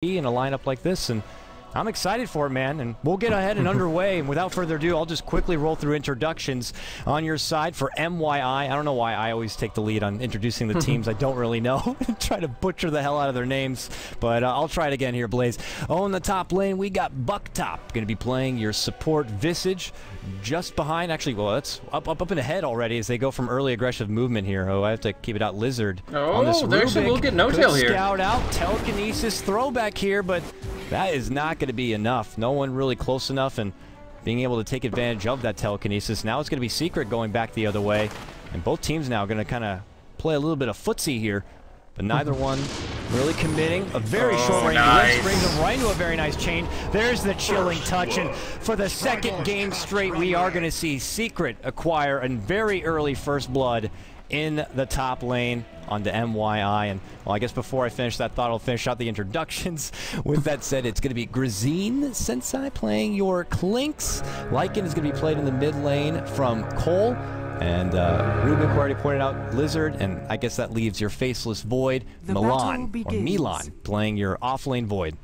in a lineup like this, and I'm excited for it, man, and we'll get ahead and underway. And without further ado, I'll just quickly roll through introductions on your side for mYi. I don't know why I always take the lead on introducing the teams I don't really know. Try to butcher the hell out of their names, but I'll try it again here, Blaze. On the top lane, we got Bucktop, going to be playing your support Visage. Just behind, actually, well, that's up and ahead already as they go from early aggressive movement here. Oh, I have to keep it out. Lizard on this they actually will get no-tail here. Scout out, telekinesis throwback here, but that is not going to be enough. No one really close enough and being able to take advantage of that telekinesis. Now it's going to be Secret going back the other way, and both teams now are going to kind of play a little bit of footsie here, but neither one really committing. A very short range blitz brings them right into a very nice chain. There's the chilling touch, and for the second game straight, we are going to see Secret acquire a very early first blood in the top lane onto mYi. And well, I guess before I finish that thought, I'll finish out the introductions. With that said, it's going to be Grazine Sensei playing your Clinks. Lycan is going to be played in the mid lane from Cole. And Rubik already pointed out Lizard, and I guess that leaves your Faceless Void, Milan, playing your off-lane Void.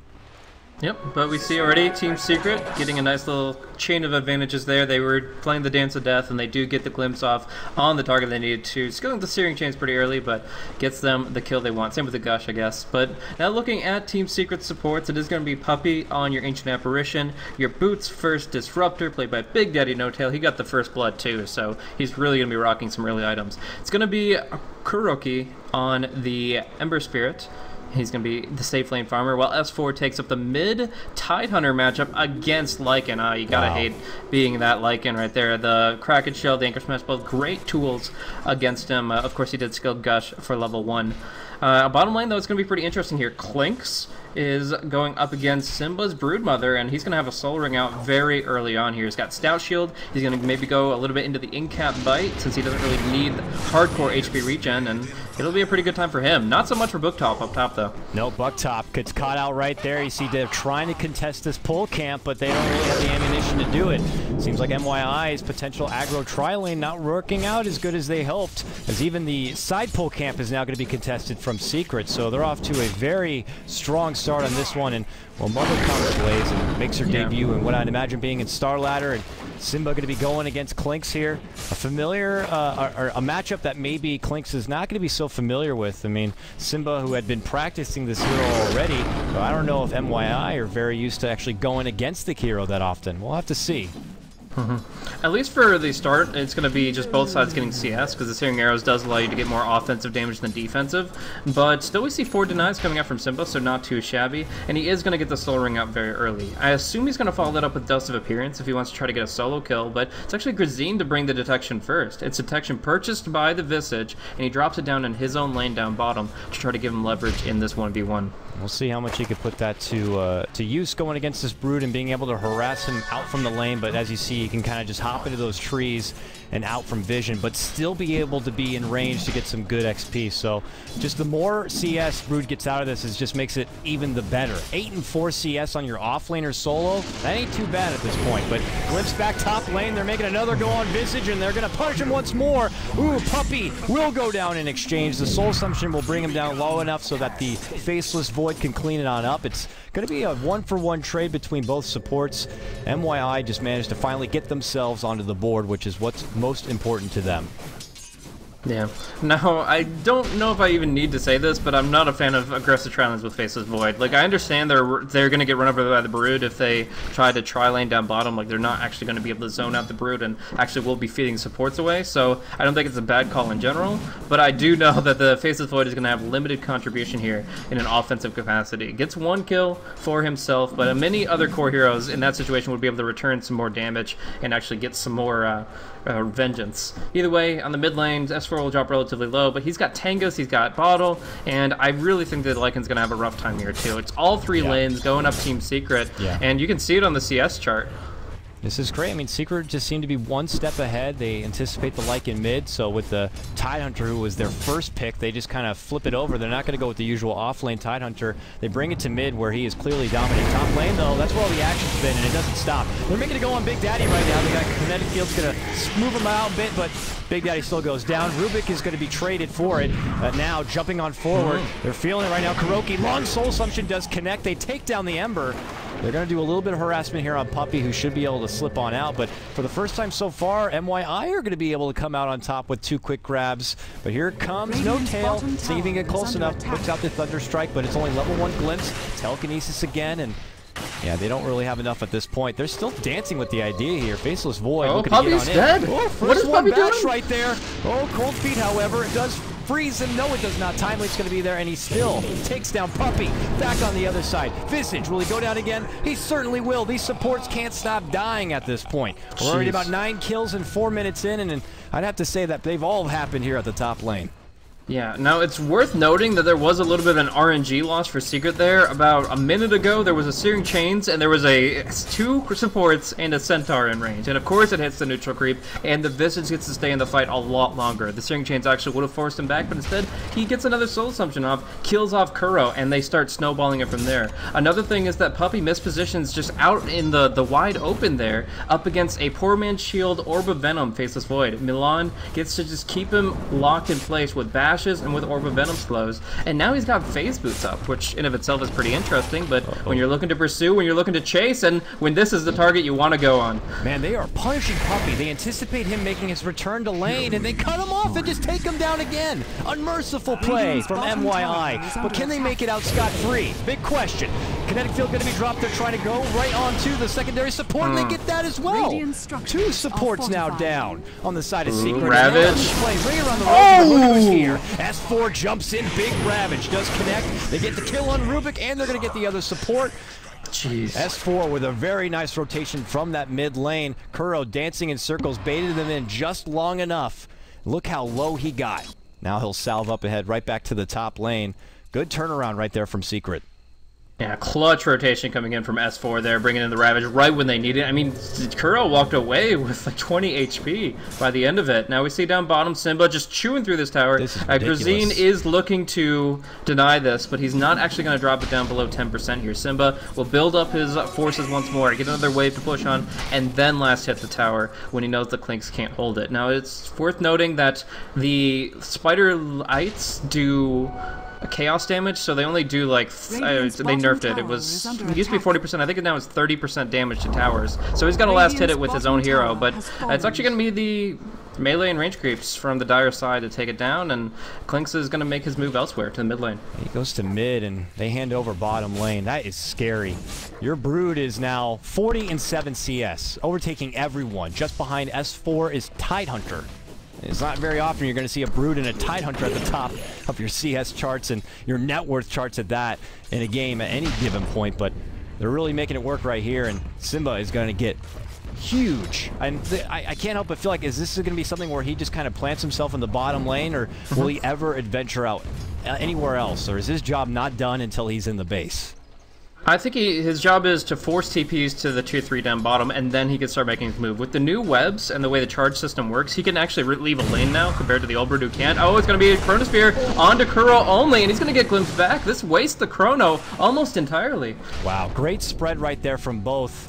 Yep, but we see already Team Secret getting a nice little chain of advantages there. They were playing the Dance of Death, and they do get the glimpse off on the target they needed to. Skilling the Searing Chains pretty early, but gets them the kill they want. Same with the Gush, I guess. But now looking at Team Secret supports, it is going to be Puppey on your Ancient Apparition. Your Boots first Disruptor, played by Big Daddy No-Tail. He got the first blood too, so he's really going to be rocking some early items. It's going to be KuroKy on the Ember Spirit. He's going to be the safe lane farmer, while S4 takes up the mid Tidehunter matchup against Lycan. You gotta hate being that Lycan right there. The Kraken Shell, the Anchor Smash, both great tools against him. Of course, he did Skilled Gush for level 1. Bottom lane, though, it's going to be pretty interesting here. Clinks is going up against Simba's Broodmother, and he's going to have a Soul Ring out very early on here. He's got Stout Shield. He's going to maybe go a little bit into the in-cap bite, since he doesn't really need hardcore HP regen, and it'll be a pretty good time for him. Not so much for Bucktop up top, though. No, Bucktop gets caught out right there. You see they're trying to contest this pull camp, but they don't really have the ammunition to do it. Seems like mYi's potential aggro tri-lane not working out as good as they hoped, as even the side pull camp is now going to be contested from Secret, so they're off to a very strong start on this one. And well, Mother comes Blaze and makes her debut in what I'd imagine being in Starladder, and Simba going to be going against Clinks here. A familiar, or a matchup that maybe Clinks is not going to be so familiar with. I mean, Simba, who had been practicing this hero already, so I don't know if mYi are very used to actually going against the hero that often. We'll have to see. At least for the start, it's going to be just both sides getting CS, because the Searing Arrows does allow you to get more offensive damage than defensive. But still we see 4 denies coming out from Simba, so not too shabby. And he is going to get the Soul Ring out very early. I assume he's going to follow that up with Dust of Appearance if he wants to try to get a solo kill, but it's actually Grazine to bring the detection first. It's detection purchased by the Visage, and he drops it down in his own lane down bottom to try to give him leverage in this 1v1. We'll see how much he could put that to use going against this Brood and being able to harass him out from the lane, but as you see, he can kind of just hop into those trees and out from vision, but still be able to be in range to get some good XP. So just the more CS Brood gets out of this, just makes it even the better. 8 and 4 CS on your offlaner solo, that ain't too bad at this point. But glimpse back top lane, they're making another go on Visage, and they're going to punish him once more. Ooh, Puppey will go down in exchange. The Soul Assumption will bring him down low enough so that the Faceless Void can clean it on up. It's going to be a 1-for-1 trade between both supports. mYi just managed to finally get themselves onto the board, which is what's most important to them. Yeah. Now, I don't know if I even need to say this, but I'm not a fan of aggressive tri-lanes with Faceless Void. Like, I understand they're going to get run over by the Brood if they try to tri-lane down bottom. Like, they're not actually going to be able to zone out the Brood and actually will be feeding supports away. So, I don't think it's a bad call in general, but I do know that the Faceless Void is going to have limited contribution here in an offensive capacity. Gets 1 kill for himself, but many other core heroes in that situation would be able to return some more damage and actually get some more vengeance. Either way, on the mid lane, S4 will drop relatively low, but he's got Tangos, he's got Bottle, and I really think that Lycan's going to have a rough time here too. It's all 3 lanes going up Team Secret, and you can see it on the CS chart. This is great. I mean, Secret just seemed to be one step ahead. They anticipate the like in mid, so with the Tidehunter, who was their first pick, they just kind of flip it over. They're not going to go with the usual off-lane Tidehunter. They bring it to mid, where he is clearly dominating. Top lane, though, that's where all the action's been, and it doesn't stop. They're making it go on Big Daddy right now. They got Kinetic Field's going to move him out a bit, but Big Daddy still goes down. Rubik is going to be traded for it. Now, jumping on forward. They're feeling it right now. KuroKy, long Soul Assumption does connect. They take down the Ember. They're going to do a little bit of harassment here on Puppey, who should be able to slip on out. But for the first time so far, mYi are going to be able to come out on top with 2 quick grabs. But here it comes. No tail. See if he can get close enough. Puts out the Thunder Strike, but it's only level 1 glimpse. Telekinesis again, and yeah, they don't really have enough at this point. They're still dancing with the idea here. Faceless Void. Oh, Puppey's dead. Oh, what is Puppey doing? Right there. Oh, Cold Feet, however, it does freeze him. No, it does not. Timely's going to be there, and he still takes down Puppey. Back on the other side. Visage, will he go down again? He certainly will. These supports can't stop dying at this point. We're already about 9 kills and 4 minutes in, and I'd have to say that they've all happened here at the top lane. Yeah, now it's worth noting that there was a little bit of an RNG loss for Secret there. About a minute ago, there was a Searing Chains, and there was 2 supports and a Centaur in range. And of course, it hits the neutral creep, and the Visage gets to stay in the fight a lot longer. The Searing Chains actually would have forced him back, but instead, he gets another Soul Assumption off, kills off Kuro, and they start snowballing it from there. Another thing is that Puppey mispositions just out in the wide open there, up against a Poor Man's Shield, Orb of Venom, Faceless Void. Milan gets to just keep him locked in place with Bash and with Orb of Venom slows, and now he's got phase boots up, which in of itself is pretty interesting, but when you're looking to pursue, when you're looking to chase, and when this is the target you want to go on. Man, they are punishing Puppey. They anticipate him making his return to lane, and they cut him off and just take him down again. Unmerciful play from mYi, but can they make it out scot-free? Big question. Kinetic Field going to be dropped. They're trying to go right onto the secondary support, and they get that as well. 2 supports now down on the side of Secret. Ravage. Bring it around the road. Here. S4 jumps in, big Ravage does connect. They get the kill on Rubik, and they're going to get the other support. Jeez. S4 with a very nice rotation from that mid lane. Kuro dancing in circles, baited them in just long enough. Look how low he got. Now he'll salve up ahead, right back to the top lane. Good turnaround right there from Secret. Yeah, clutch rotation coming in from S4 there, bringing in the Ravage right when they need it. I mean, Kuro walked away with like 20 HP by the end of it. Now we see down bottom Simba just chewing through this tower. Grazine is looking to deny this, but he's not actually going to drop it down below 10% here. Simba will build up his forces once more, get another wave to push on, and then last hit the tower when he knows the Clinks can't hold it. Now it's worth noting that the Spider-Ites do chaos damage, so they only do like they nerfed it. It used to be 40%. I think now it's 30% damage to towers. So he's gonna last hit it with his own hero, but it's actually gonna be the melee and range creeps from the Dire side to take it down, and Clinks is gonna make his move elsewhere to the mid lane. He goes to mid, and they hand over bottom lane. That is scary. Your Brood is now 40 and 7 CS, overtaking everyone. Just behind S4 is Tidehunter. It's not very often you're going to see a Brood and a Tidehunter at the top of your CS charts and your net worth charts at that in a game at any given point, but they're really making it work right here, and Simba is going to get huge. And I can't help but feel like, is this going to be something where he just kind of plants himself in the bottom lane, or will he ever adventure out anywhere else, or is his job not done until he's in the base? I think his job is to force TPs to the 2-3 down bottom, and then he can start making his move. With the new webs and the way the charge system works, he can actually leave a lane now compared to the old Brood who can't. Oh, it's going to be a Chronosphere onto Kuro only, and he's going to get glimpsed back. This wastes the Chrono almost entirely. Wow, great spread right there from both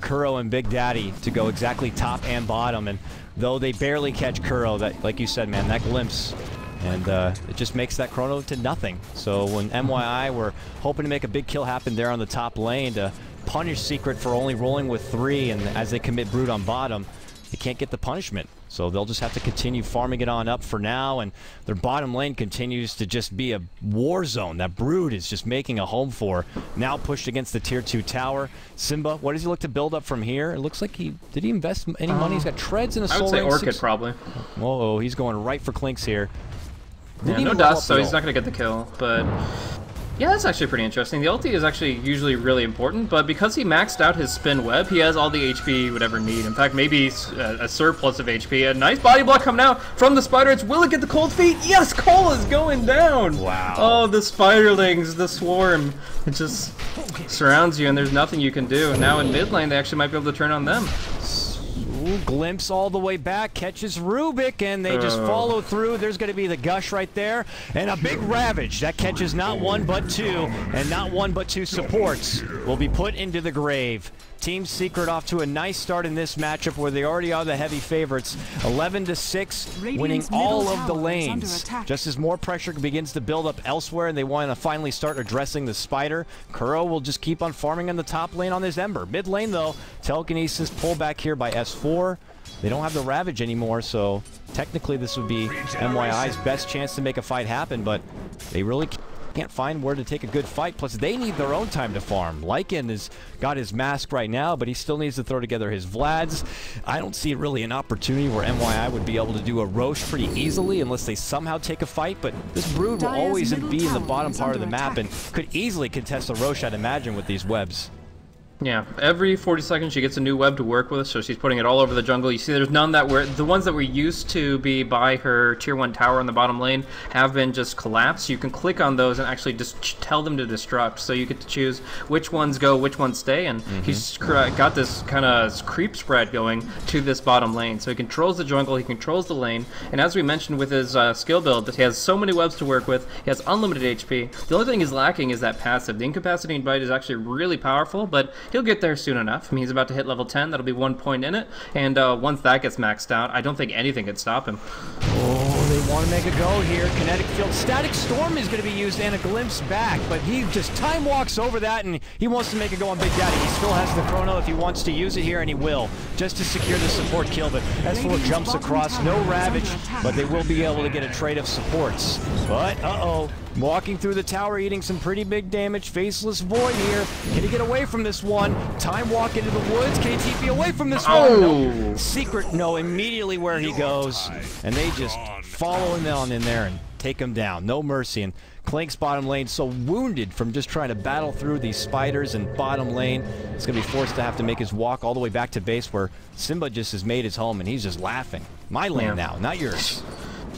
Kuro and Big Daddy to go exactly top and bottom, and though they barely catch Kuro, that, like you said, man, that glimpse, and it just makes that Chrono to nothing. So when mYi were hoping to make a big kill happen there on the top lane to punish Secret for only rolling with 3, and as they commit Brood on bottom, they can't get the punishment. So they'll just have to continue farming it on up for now, and their bottom lane continues to just be a war zone that Brood is just making a home for. Now pushed against the tier 2 tower. Simba, what does he look to build up from here? It looks like did he invest any money? He's got treads in a soul. I would say Orchid probably. Whoa, he's going right for Clinks here. Yeah, no dust, so he's not going to get the kill, but yeah, that's actually pretty interesting. The ulti is actually usually really important, but because he maxed out his spin web, he has all the HP he would ever need. In fact, maybe a surplus of HP. A nice body block coming out from the spider. Will it get the cold feet? Yes, Cole is going down. Wow. Oh, the spiderlings, the swarm. It just surrounds you, and there's nothing you can do. And now in mid lane, they actually might be able to turn on them. Ooh, glimpse all the way back, catches Rubik, and they just follow through. There's going to be the gush right there, and a big Ravage. That catches not one but two, and not one but two supports will be put into the grave. Team Secret off to a nice start in this matchup where they already are the heavy favorites. 11-6, winning all of the lanes. Just as more pressure begins to build up elsewhere and they want to finally start addressing the Spider, Kuro will just keep on farming in the top lane on his Ember. Mid lane though, Telekinesis pull back here by S4. They don't have the Ravage anymore, so technically this would be mYi's best chance to make a fight happen, but they really can't find where to take a good fight. Plus, they need their own time to farm. Lycan has got his mask right now, but he still needs to throw together his Vlads. I don't see really an opportunity where mYi would be able to do a Roche pretty easily unless they somehow take a fight, but this Brood will always be in the bottom part of the map and could easily contest a Roche, I'd imagine, with these webs. Yeah, every 40 seconds she gets a new web to work with, so she's putting it all over the jungle. You see there's none that were, the ones that were used to be by her tier 1 tower in the bottom lane have been just collapsed. You can click on those and actually just tell them to destruct, so you get to choose which ones go, which ones stay, and he's got this kind of creep spread going to this bottom lane. So he controls the jungle, he controls the lane, and as we mentioned with his skill build, he has so many webs to work with, he has unlimited HP. The only thing he's lacking is that passive. The incapacitating bite is actually really powerful, but he'll get there soon enough. I mean, he's about to hit level 10. That'll be 1 point in it. And once that gets maxed out, I don't think anything can stop him. Oh, they want to make a go here. Kinetic Field. Static Storm is going to be used and a glimpse back, but he just time walks over that and he wants to make a go on Big Daddy. He still has the chrono if he wants to use it here, and he will, just to secure the support kill. But S4 jumps across. No Ravage, but they will be able to get a trade of supports. But, walking through the tower, eating some pretty big damage. Faceless Void here. Can he get away from this one? Time walk into the woods. Can he TP away from this one? No. Secret, no, immediately where he goes. And they just follow him on in there and take him down. No mercy. And Clink's bottom lane so wounded from just trying to battle through these spiders in bottom lane. He's going to be forced to have to make his walk all the way back to base where Simba just has made his home and he's just laughing. My lane now, not yours.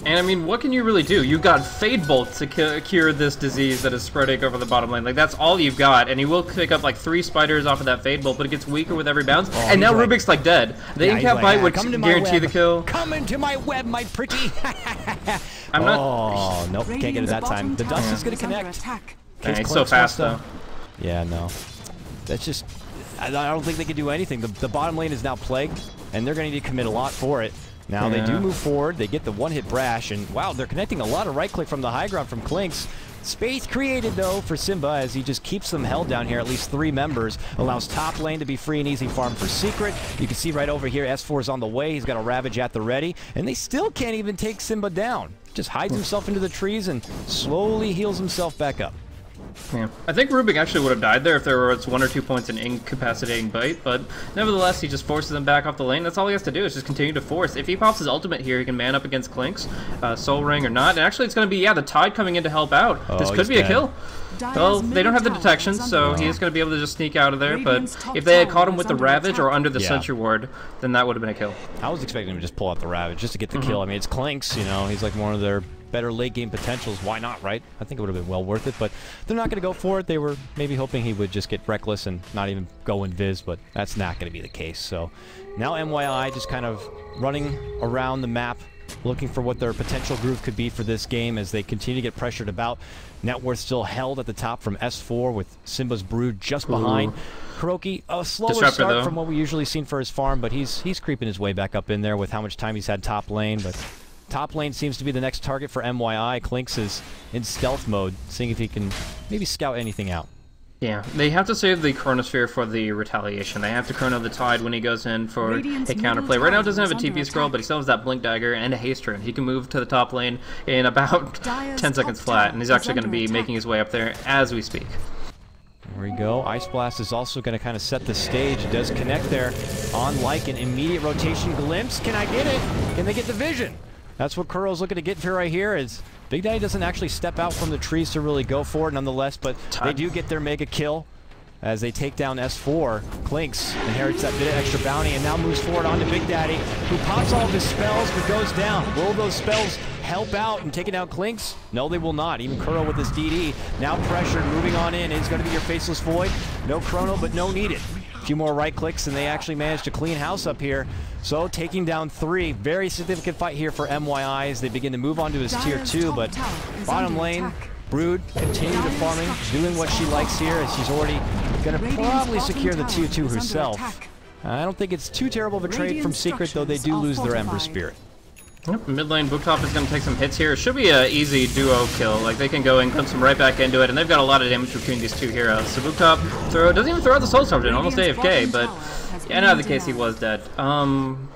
And I mean, what can you really do? You've got Fade Bolt to cure this disease that is spreading over the bottom lane. Like, that's all you've got. And he will pick up like 3 spiders off of that Fade Bolt, but it gets weaker with every bounce. And now Rubik's like dead. The Incap Bite would guarantee the kill. Come into my web, my pretty. I'm not. Oh, nope, can't get it that time. The dust is going to connect. Yeah, he's so fast, though. Yeah, no. That's just. I don't think they can do anything. The bottom lane is now plagued, and they're going to need to commit a lot for it. Now they do move forward, they get the one-hit brash, and wow, they're connecting a lot of right-click from the high ground from Klinks. Space created, though, for Simba as he just keeps them held down here, at least 3 members. Allows top lane to be free and easy farm for Secret. You can see right over here, S4 is on the way. He's got a Ravage at the ready, and they still can't even take Simba down. Just hides himself into the trees and slowly heals himself back up. Yeah. I think Rubik actually would have died there if there was 1 or 2 points in incapacitating bite, but nevertheless, he just forces them back off the lane. That's all he has to do is just continue to force. If he pops his ultimate here, he can man up against Klinks, Soul Ring or not. And actually, it's going to be, the Tide coming in to help out. This could be a kill. Well, they don't have the detection, so he is going to be able to just sneak out of there, but if they had caught him with the Ravage or under the Sentry Ward, then that would have been a kill. I was expecting him to just pull out the Ravage just to get the kill. I mean, it's Klinks, you know, he's like one of their better late game potentials. Why not, right? I think it would have been well worth it, but they're not going to go for it. They were maybe hoping he would just get reckless and not even go invis, but that's not going to be the case. So now mYi just kind of running around the map, looking for what their potential groove could be for this game as they continue to get pressured about. Net worth still held at the top from S4 with Simba's Brood just behind. KuroKy, a slower start from what we usually seen for his farm, but he's creeping his way back up in there with how much time he's had top lane, but top lane seems to be the next target for mYi. Klinks is in stealth mode, seeing if he can maybe scout anything out. Yeah, they have to save the Chronosphere for the retaliation. They have to chrono the Tide when he goes in for a counterplay. Right now he doesn't have a TP scroll, but he still has that Blink Dagger and a Haste Rune. He can move to the top lane in about 10 seconds flat, and he's actually going to be making his way up there as we speak. There we go. Ice Blast is also going to kind of set the stage. It does connect there on Lycan. Immediate rotation glimpse. Can I get it? Can they get the vision? That's what Kuro's looking to get for right here. Is Big Daddy doesn't actually step out from the trees to really go for it nonetheless, but they do get their mega kill as they take down S4. Klinks inherits that bit of extra bounty and now moves forward onto Big Daddy, who pops all of his spells but goes down. Will those spells help out and taking out Klinks? No, they will not. Even Kuro with his DD. Now pressured, moving on in. Is going to be your Faceless Void. No Chrono, but no needed. A few more right clicks, and they actually managed to clean house up here. So taking down 3. Very significant fight here for mYi as they begin to move on to his tier 2, but bottom lane, Brood continue to farming, doing what she likes here, as she's already going to probably secure the tier 2 herself. I don't think it's too terrible of a trade from Secret, though they do lose their Ember Spirit. Yep, mid lane, Booktop is going to take some hits here. It should be an easy duo kill. Like, they can go and glimpse him right back into it, and they've got a lot of damage between these two heroes. So Booktop doesn't even throw out the Soul Sergeant, almost AFK, but yeah, in either case, he was dead.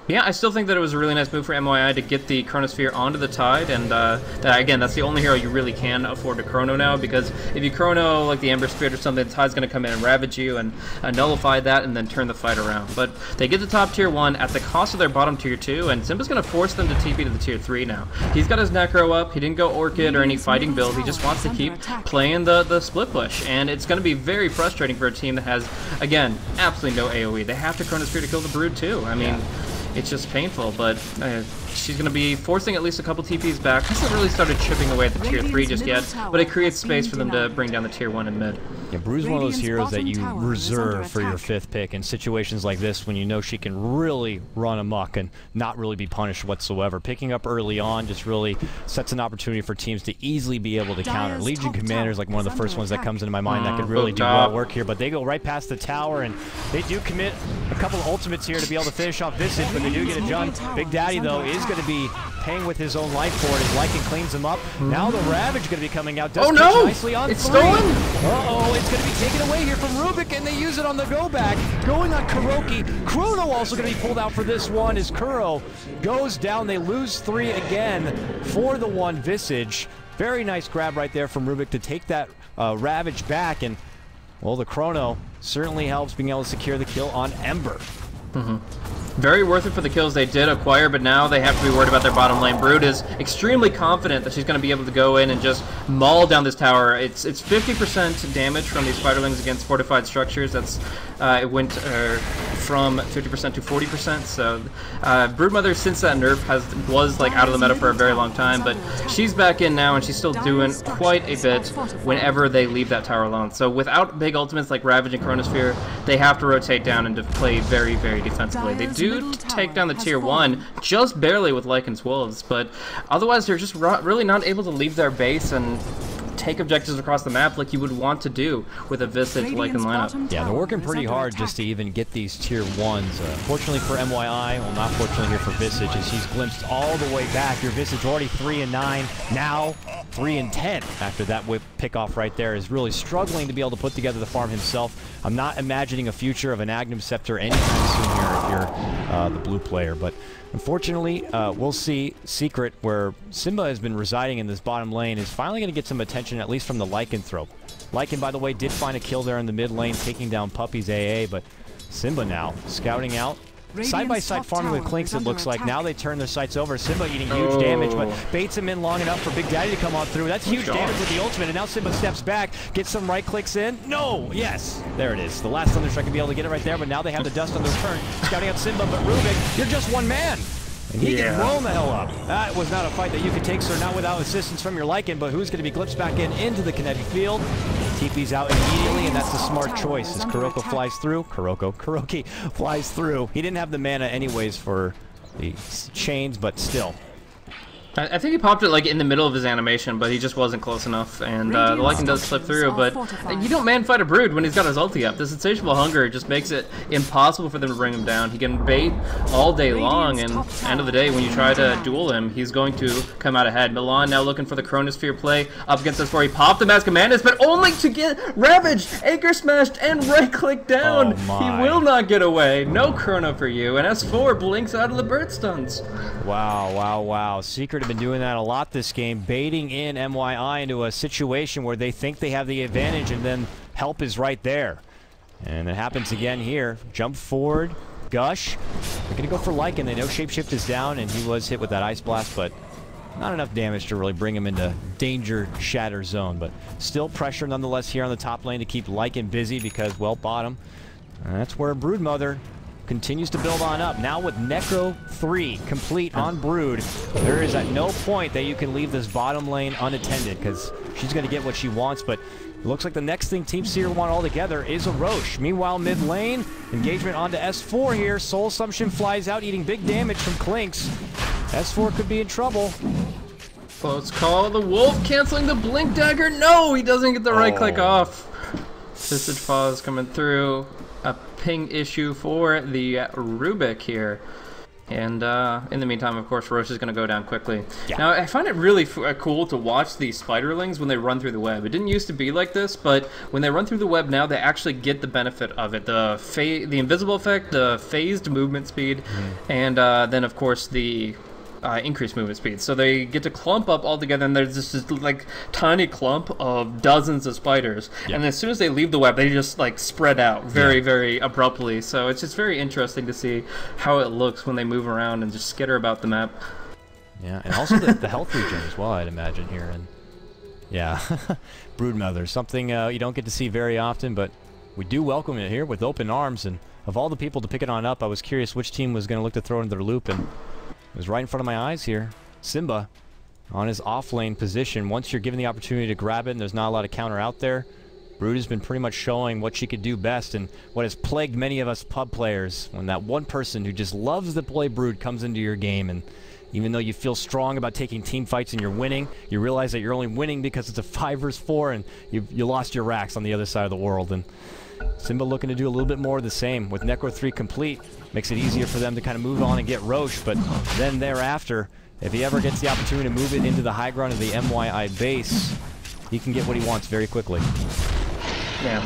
Yeah, I still think that it was a really nice move for mYi to get the Chronosphere onto the Tide, and again, that's the only hero you really can afford to Chrono now, because if you Chrono like the Ember Spirit or something, the Tide's going to come in and ravage you and nullify that and then turn the fight around. But they get the top tier 1 at the cost of their bottom tier 2, and Simba's going to force them to TP to the tier 3 now. He's got his Necro up, he didn't go Orchid or any fighting build, he just wants to keep playing the split push, and it's going to be very frustrating for a team that has, again, absolutely no AoE. They have to Chronosphere to kill the Brood too. I mean, it's just painful, but she's going to be forcing at least a couple TPs back. Hasn't really started chipping away at the tier 3 just yet, but it creates space for them to bring down the tier 1 in mid. Yeah, Brood's one of those heroes that you reserve for your 5th pick in situations like this when you know she can really run amok and not really be punished whatsoever. Picking up early on just really sets an opportunity for teams to easily be able to counter. Legion Commander's like one of the first ones that comes into my mind that could really do well work here, but they go right past the tower, and they do commit a couple of ultimates here to be able to finish off Visage, but they do get it done. Big Daddy, though, is going to be paying with his own life for it as Lycan cleans him up. Now the Ravage going to be coming out. Oh no! Nicely on it's 3. stolen! Uh-oh, it's going to be taken away here from Rubik, and they use it on the go back. Going on KuroKy. Chrono also going to be pulled out for this one as Kuro goes down. They lose 3 again for the 1 Visage. Very nice grab right there from Rubik to take that Ravage back, and well, the Chrono certainly helps being able to secure the kill on Ember. Very worth it for the kills they did acquire, but now they have to be worried about their bottom lane. Brood is extremely confident that she's going to be able to go in and just maul down this tower. It's 50% damage from these spiderlings against fortified structures. That's it went from 50% to 40%. So Broodmother, since that nerf, was like out of the meta for a very long time, but she's back in now and she's still doing quite a bit whenever they leave that tower alone. So without big ultimates like Ravage and Chronosphere, they have to rotate down and to play very, very defensively. They do take down the tier 1 just barely with Lycan's Wolves, but otherwise they're just really not able to leave their base and take objectives across the map like you would want to do with a Visage Lycan lineup. Yeah, they're working pretty hard just to even get these tier 1s. Fortunately for mYi, well, not fortunately here for Visage, as he's glimpsed all the way back. Your Visage already 3-9, now 3-10 after that whip pickoff right there. Is really struggling to be able to put together the farm himself. I'm not imagining a future of an Agnum Scepter anytime soon here if you're the blue player, but unfortunately, we'll see Secret, where Simba has been residing in this bottom lane, is finally going to get some attention, at least from the Lycanthrope. Lycan, by the way, did find a kill there in the mid lane, taking down Puppy's AA, but Simba now scouting out. Side-by-side farming with Klinks, it looks like. Now they turn their sights over. Simba eating huge damage, but baits him in long enough for Big Daddy to come on through. That's huge damage with the ultimate, and now Simba steps back, gets some right clicks in. No! Yes! There it is. The last Thunderstrike can be able to get it right there, but now they have the dust on their turn. Scouting out Simba, but Rubik, you're just one man! And he gets blown the hell up. That was not a fight that you could take, sir, not without assistance from your Lycan, but who's going to be glimpsed back into the kinetic field. TP's out immediately, and that's the smart choice as KuroKy flies through. KuroKy flies through. He didn't have the mana anyways for the chains, but still. I think he popped it like in the middle of his animation, but he just wasn't close enough, and the Lycan does slip through, but you don't man-fight a Brood when he's got his ulti up. This insatiable hunger just makes it impossible for them to bring him down. He can bait all day long, and at the end of the day, when you try to duel him, he's going to come out ahead. Milan now looking for the Chronosphere play up against us, where he popped the Mask of Madness, but only to get ravaged, anchor smashed, and right-click down. Oh he will not get away. No Chrono for you, and S4 blinks out of the bird stuns. Wow, wow, wow. Secret have been doing that a lot this game, baiting in mYi into a situation where they think they have the advantage, and then help is right there. And it happens again here. Jump forward, Gush. They're going to go for Lycan. They know Shapeshift is down, and he was hit with that Ice Blast, but not enough damage to really bring him into danger shatter zone. But still pressure nonetheless here on the top lane to keep Lycan busy because, well, bottom. And that's where Broodmother continues to build on up. Now with Necro 3 complete on Brood, there is at no point that you can leave this bottom lane unattended, because she's going to get what she wants, but it looks like the next thing Team Seer want altogether is a Roche. Meanwhile, mid lane, engagement onto S4 here. Soul Assumption flies out, eating big damage from Clinks. S4 could be in trouble. Close call. The Wolf canceling the Blink Dagger. No, he doesn't get the right click off. Visage Pause coming through. A ping issue for the Rubik here. And in the meantime, of course, Roche is going to go down quickly. Yeah. Now, I find it really cool to watch these spiderlings when they run through the web. It didn't used to be like this, but when they run through the web now, they actually get the benefit of it. The invisible effect, the phased movement speed, and then, of course, the increased movement speed. So they get to clump up all together, and there's this like tiny clump of dozens of spiders. Yeah. And as soon as they leave the web, they just like spread out very, very abruptly. So it's just very interesting to see how it looks when they move around and just skitter about the map. Yeah, and also the health regen as well, I'd imagine here. And yeah, Broodmother, something you don't get to see very often, but we do welcome it here with open arms. And of all the people to pick it on up, I was curious which team was going to look to throw into their loop, and it was right in front of my eyes here. Simba on his off-lane position. Once you're given the opportunity to grab it and there's not a lot of counter out there, Brood has been pretty much showing what she could do best, and what has plagued many of us pub players when that one person who just loves to play Brood comes into your game, and even though you feel strong about taking team fights and you're winning, you realize that you're only winning because it's a 5 versus 4 and you lost your racks on the other side of the world. And Simba looking to do a little bit more of the same. With Necro 3 complete, makes it easier for them to kind of move on and get Roche, but then thereafter, if he ever gets the opportunity to move it into the high ground of the mYi base, he can get what he wants very quickly. Yeah.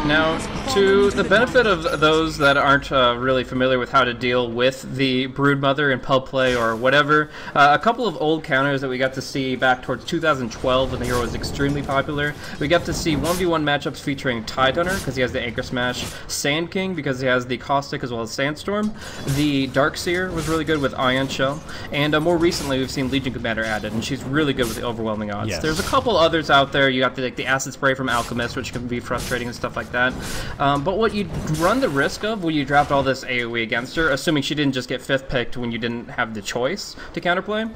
Now, to the benefit of those that aren't really familiar with how to deal with the Broodmother in pub play or whatever, a couple of old counters that we got to see back towards 2012 when the hero was extremely popular. We got to see 1v1 matchups featuring Tidehunter because he has the Anchor Smash, Sand King because he has the Caustic as well as Sandstorm. The Darkseer was really good with Ion Shell, and more recently we've seen Legion Commander added, and she's really good with the overwhelming odds. Yes. There's a couple others out there. You got the Acid Spray from Alchemist, which can be frustrating and stuff like that. But what you run the risk of when you draft all this AoE against her, assuming she didn't just get 5th picked when you didn't have the choice to counterplay.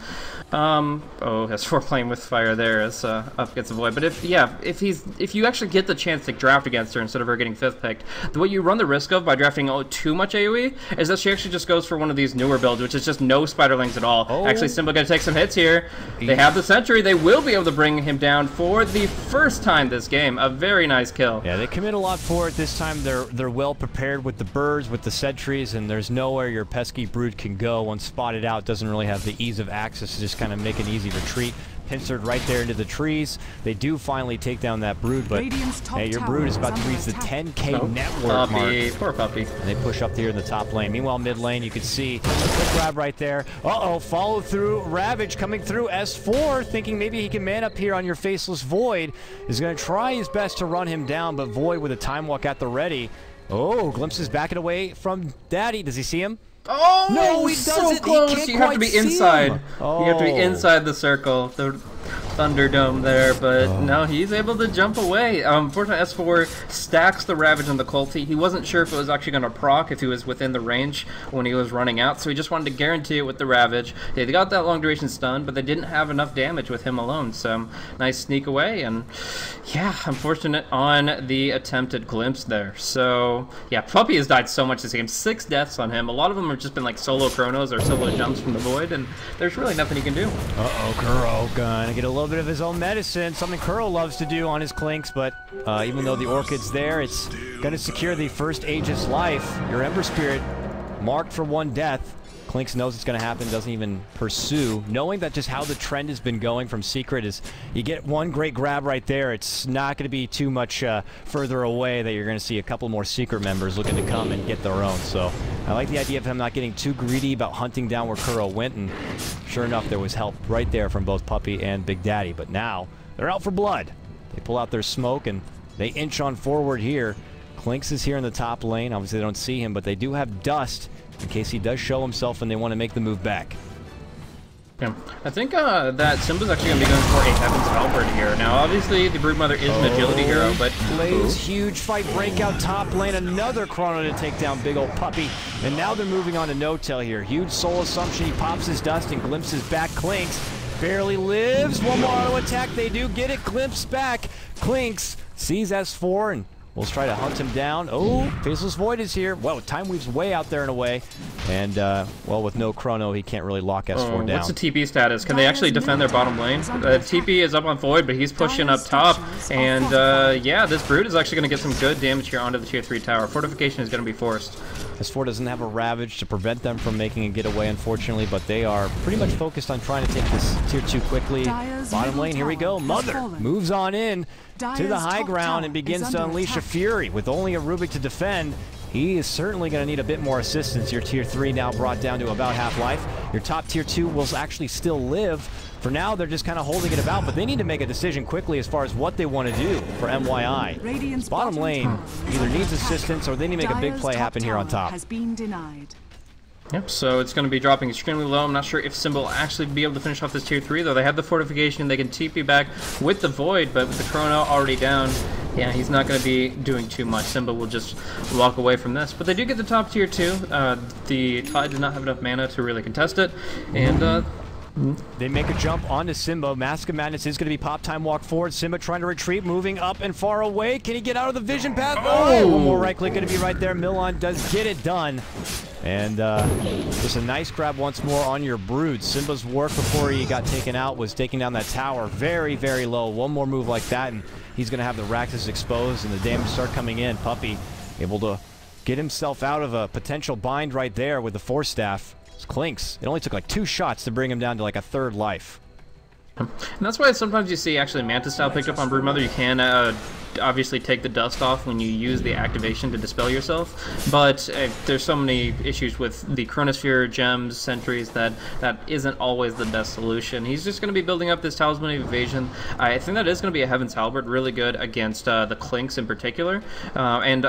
Oh, S4 playing with fire there as up gets a void. But if you actually get the chance to draft against her instead of her getting 5th picked, what you run the risk of by drafting too much AoE is that she actually just goes for one of these newer builds, which is just no spiderlings at all. Oh. Actually, Simba gonna take some hits here. They have the Sentry. They will be able to bring him down for the first time this game. A very nice kill. Yeah, they commit a lot for it this time. They're well prepared with the birds, with the sentries, and there's nowhere your pesky Brood can go. Once spotted out, doesn't really have the ease of access to just kind of make an easy retreat. Pincered right there into the trees. They do finally take down that Brood, but hey, your Brood is about to reach the 10K network mark. Poor puppy. And they push up here in the top lane. Meanwhile, mid lane, you can see a quick grab right there. Uh-oh, follow through. Ravage coming through. S4 thinking maybe he can man up here on your Faceless Void. Is going to try his best to run him down, but Void with a time walk at the ready. Oh, glimpses backing away from Daddy. Does he see him? Oh, no, he doesn't. So close. You have to be inside. Oh. You have to be inside the circle, the Thunderdome there, but no, he's able to jump away. Unfortunately, S4 stacks the Ravage on the Culty. He wasn't sure if it was actually going to proc if he was within the range when he was running out, so he just wanted to guarantee it with the Ravage. They got that long duration stun, but they didn't have enough damage with him alone, so nice sneak away, and yeah, unfortunate on the attempted glimpse there. So yeah, Puppy has died so much this game. 6 deaths on him. A lot of them have just been like solo chronos or solo jumps from the Void, and there's really nothing he can do. Uh-oh, Kuro gonna get a little bit of his own medicine, something Kuro loves to do on his Clinks, but even though the Orchid's there, it's gonna secure the first Aegis life. Your Ember Spirit marked for 1 death. Clinks knows it's going to happen, doesn't even pursue, knowing that just how the trend has been going from Secret is you get 1 great grab right there. It's not going to be too much further away that you're going to see a couple more Secret members looking to come and get their own. So I like the idea of him not getting too greedy about hunting down where Kuro went, and sure enough, there was help right there from both Puppy and Big Daddy. But now they're out for blood. They pull out their smoke and they inch on forward here. Clinks is here in the top lane. Obviously, they don't see him, but they do have Dust in case he does show himself and they want to make the move back. Yeah. I think that Simba's actually going to be going for a Heaven's Halberd here. Now, obviously, the Broodmother is an agility hero, but... Plays huge fight breakout top lane. Another Chrono to take down big old puppy. And now they're moving on to No-Tail here. Huge soul assumption. He pops his dust and glimpses back. Clinks barely lives. One more auto attack. They do get it. Glimpse back. Clinks sees S4 and we'll try to hunt him down. Oh, Faceless Void is here. Whoa, Time Weave's way out there and away. And, well, with no Chrono, he can't really lock S4 down. What's the TP status? Can they actually defend their bottom lane? TP is up on Void, but he's pushing up top. And, yeah, this Brood is actually going to get some good damage here onto the tier 3 tower. Fortification is going to be forced. S4 doesn't have a Ravage to prevent them from making a getaway, unfortunately, but they are pretty much focused on trying to take this tier 2 quickly. Bottom lane, here we go. Mother moves on in to the high ground and begins to unleash a fury. With only a Rubik to defend, he is certainly going to need a bit more assistance. Your tier 3 now brought down to about half life. Your top tier 2 will actually still live. For now, they're just kind of holding it about, but they need to make a decision quickly as far as what they want to do for mYi. Bottom lane either needs assistance or they need to make a big play happen here on top. Yep, so it's going to be dropping extremely low. I'm not sure if Simba will actually be able to finish off this tier 3, though. They have the fortification, they can TP back with the Void, but with the Chrono already down, yeah, he's not going to be doing too much. Simba will just walk away from this. But they do get the top tier 2. The Tide did not have enough mana to really contest it, and... They make a jump onto Simba. Mask of Madness is going to be pop time walk forward. Simba trying to retreat, moving up and far away. Can he get out of the vision path? Oh! One more right click going to be right there. Milan does get it done. And just a nice grab once more on your Brood. Simba's work before he got taken out was taking down that tower very, very low. One more move like that and he's going to have the Raxus exposed and the damage start coming in. Puppy able to get himself out of a potential bind right there with the Force Staff. Clinks. It only took like 2 shots to bring him down to like a 3rd life. And that's why sometimes you see actually Manta style picked up on Broodmother. You can obviously take the dust off when you use the activation to dispel yourself, but there's so many issues with the Chronosphere, gems, sentries that isn't always the best solution. He's just going to be building up this Talisman of Evasion. I think that is going to be a Heaven's Halberd, really good against the Clinks in particular. And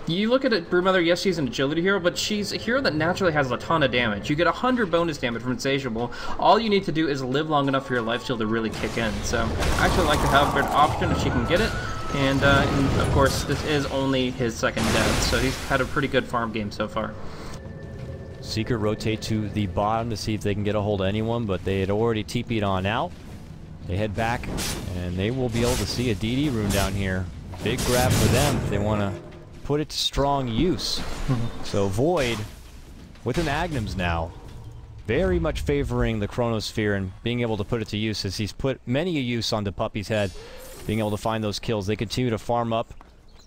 you look at it, Broodmother, yes, she's an agility hero, but she's a hero that naturally has a ton of damage. You get 100 bonus damage from Insatiable. All you need to do is live long enough for your life steal to really kick in. So I actually like to have an option if she can get it. And of course, this is only his 2nd death, so he's had a pretty good farm game so far. Secret rotate to the bottom to see if they can get a hold of anyone, but they had already TP'd on out. They head back, and they will be able to see a DD rune down here. Big grab for them if they want to put it to strong use. So Void with an Agnums now, very much favoring the Chronosphere and being able to put it to use as he's put many a use onto Puppy's head. Being able to find those kills. They continue to farm up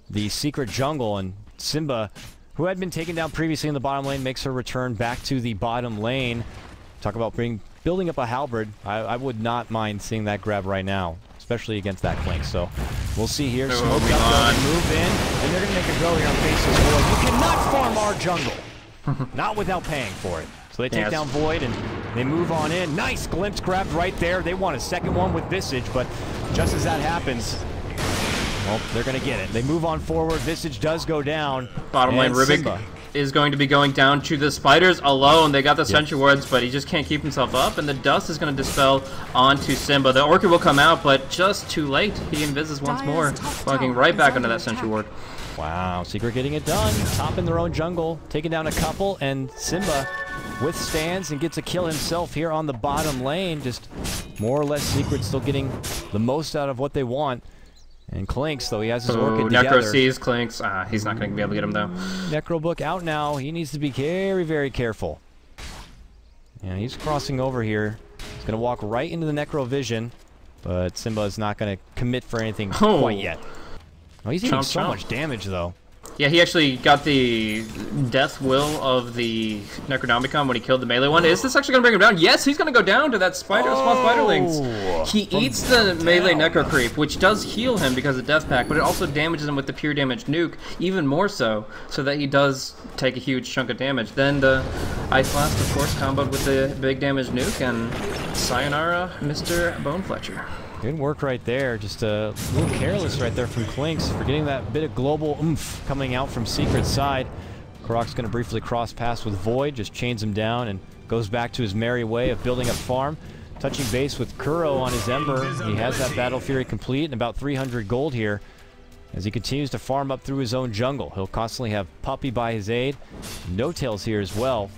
the secret jungle, and Simba, who had been taken down previously in the bottom lane, makes her return back to the bottom lane. Talk about building up a halberd. I would not mind seeing that grab right now, especially against that Clink. So we'll see here. Smoke up, move in, and they're going to make a go here on Faceless Void. You cannot farm our jungle. Not without paying for it. So they take down Void and they move on in. Nice glimpse grabbed right there. They want a 2nd one with Visage, but just as that happens, well, they're going to get it. They move on forward. Visage does go down. Bottom lane, Rubik is going to be going down to the spiders alone. They got the Sentry Wards, but he just can't keep himself up, and the dust is going to dispel onto Simba. The Orchid will come out, but just too late. He invises once more, walking right back under that Sentry Ward. Wow, Secret getting it done. Top in their own jungle, taking down a couple, and Simba withstands and gets a kill himself here on the bottom lane. Just more or less Secret still getting the most out of what they want. And Clinks, though he has his Orchid together. Necro sees Clinks. He's not going to be able to get him, though. Necro book out now. He needs to be very, very careful. And he's crossing over here. He's going to walk right into the Necro vision. But Simba is not going to commit for anything quite yet. Oh, he's eating so much damage, though. Yeah, he actually got the death will of the Necronomicon when he killed the melee one. Is this actually going to bring him down? Yes, he's going to go down to that small spiderlings. He eats the melee Necro Creep, which does heal him because of Death Pack, but it also damages him with the pure damage nuke, even more so that he does take a huge chunk of damage. Then the Ice Blast, of course, comboed with the big damage nuke, and sayonara, Mr. Bone Fletcher. Good work right there. Just a little careless right there from Clinks for getting that bit of global oomph coming out from Secret's side. KuroKy's going to briefly cross pass with Void, just chains him down and goes back to his merry way of building up farm. Touching base with Kuro on his Ember. He has that Battle Fury complete and about 300 gold here as he continues to farm up through his own jungle. He'll constantly have Puppey by his aid. No Tails here as well,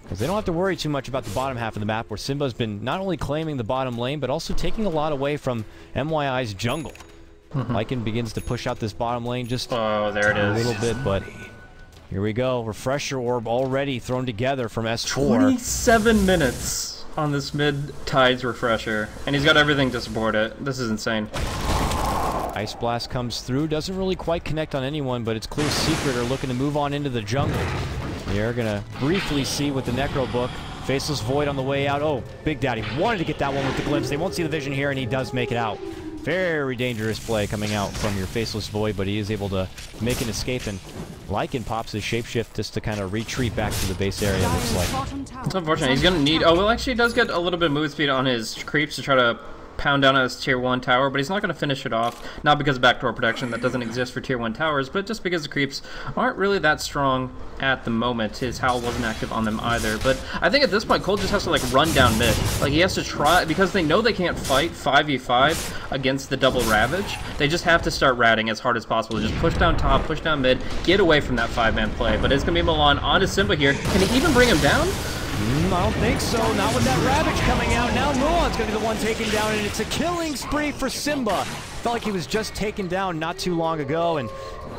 because they don't have to worry too much about the bottom half of the map, where Simba's been not only claiming the bottom lane, but also taking a lot away from mYi's jungle. Lycan begins to push out this bottom lane just there it is. a little bit, but here we go. Refresher Orb already thrown together from S4. 27 minutes on this mid-tides refresher, and he's got everything to support it. This is insane. Ice Blast comes through, doesn't really quite connect on anyone, but it's clear Secret are looking to move on into the jungle. They're gonna briefly see with the Necro Book. Faceless Void on the way out. Oh, Big Daddy wanted to get that one with the glimpse. They won't see the vision here, and he does make it out. Very dangerous play coming out from your Faceless Void, but he is able to make an escape, and Lycan pops his shapeshift just to kind of retreat back to the base area, looks like. It's unfortunate. He's going to need... Oh, well, actually, he does get a little bit of move speed on his creeps to try to pound down on his tier 1 tower, but he's not going to finish it off. Not because of backdoor protection that doesn't exist for tier 1 towers, but just because the creeps aren't really that strong at the moment. His Howl wasn't active on them either. But I think at this point, Cole just has to like run down mid. Like, he has to try, because they know they can't fight 5v5 against the double Ravage. They just have to start ratting as hard as possible. Just push down top, push down mid, get away from that 5-man play. But it's going to be Milan on to Simba here. Can he even bring him down? I don't think so. Not with that Ravage coming out. Now Mulan's going to be the one taken down, and it's a killing spree for Simba. Felt like he was just taken down not too long ago, and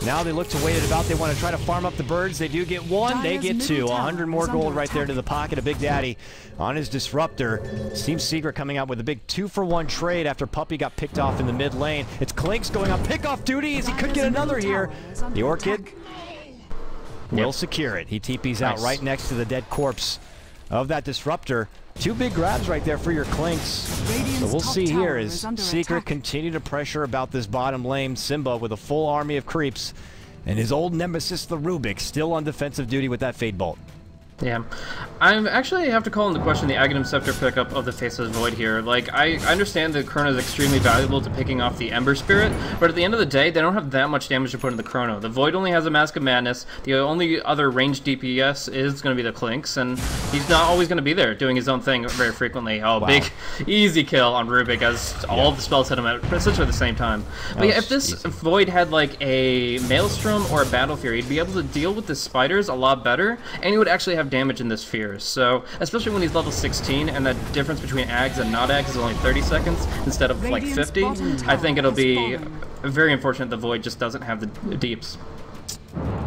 now they look to wait it about. They want to try to farm up the birds. They do get one. They get two. 100 more gold right there to the pocket of Big Daddy on his Disruptor. Team Secret coming out with a big 2-for-1 trade after Puppey got picked off in the mid lane. It's Clinks going on pick-off duty as he could get another here. The Orchid will secure it. He TP's out right next to the dead corpse of that Disruptor. Two big grabs right there for your Clinks. So we'll see here as Secret continue to pressure about this bottom lane. Simba with a full army of creeps, and his old nemesis, the Rubik, still on defensive duty with that Fade Bolt. Yeah. I actually have to call into question the Aghanim Scepter pickup of the Faceless Void here. Like, I understand that Chrono is extremely valuable to picking off the Ember Spirit, but at the end of the day, they don't have that much damage to put in the Chrono. The Void only has a Mask of Madness. The only other ranged DPS is going to be the Clinks, and he's not always going to be there doing his own thing very frequently. Oh, wow. Big, easy kill on Rubik as all of the spells hit him at essentially the same time. But yeah, if this Void had like a Maelstrom or a Battle Fury, he'd be able to deal with the spiders a lot better, and he would actually have damage in this Fears. So, especially when he's level 16 and that difference between Ags and not Ags is only 30 seconds instead of like 50, I think it'll be very unfortunate the Void just doesn't have the deeps.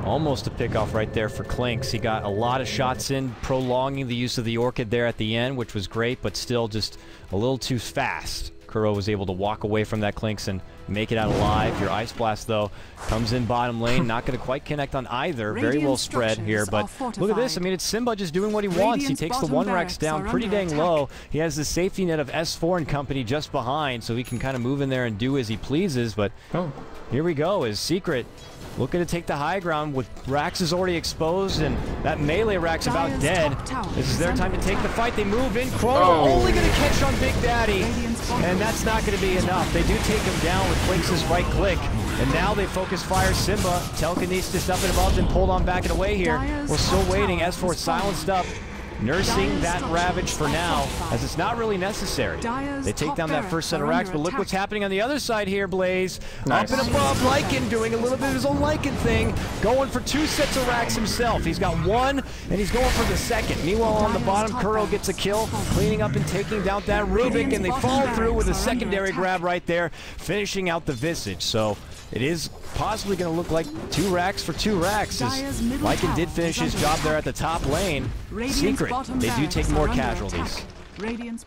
Almost a pick-off right there for Clinks. He got a lot of shots in, prolonging the use of the Orchid there at the end, which was great, but still just a little too fast. Kuro was able to walk away from that Clinks and make it out alive. Your Ice Blast, though, comes in bottom lane. Not going to quite connect on either. Very well spread here, but look at this. I mean, it's Simba just doing what he wants. He takes the 1 Rex down pretty dang low. He has the safety net of S4 and company just behind, so he can kind of move in there and do as he pleases, but here we go as Secret looking to take the high ground with Rax is already exposed, and that melee Rax about dead. This is their time to take the fight. They move in. Chrono only going to catch on Big Daddy, and that's not going to be enough. They do take him down with Clinks' right click, and now they focus fire Simba. Telekinesis up and above, then pulled on back and away here. We're still waiting. S4 silenced up, nursing that Ravage for now, as it's not really necessary. They take down that first set of racks, but look what's happening on the other side here, Blaze. Up and above, Lycan doing a little bit of his own Lycan thing, going for 2 sets of racks himself. He's got 1, and he's going for the second. Meanwhile, on the bottom, Kuro gets a kill, cleaning up and taking down that Rubik, and they follow through with a secondary grab right there, finishing out the Visage. So it is possibly going to look like 2 racks for 2 racks, as Lycan did finish his job there at the top lane. Secret, they do take more casualties.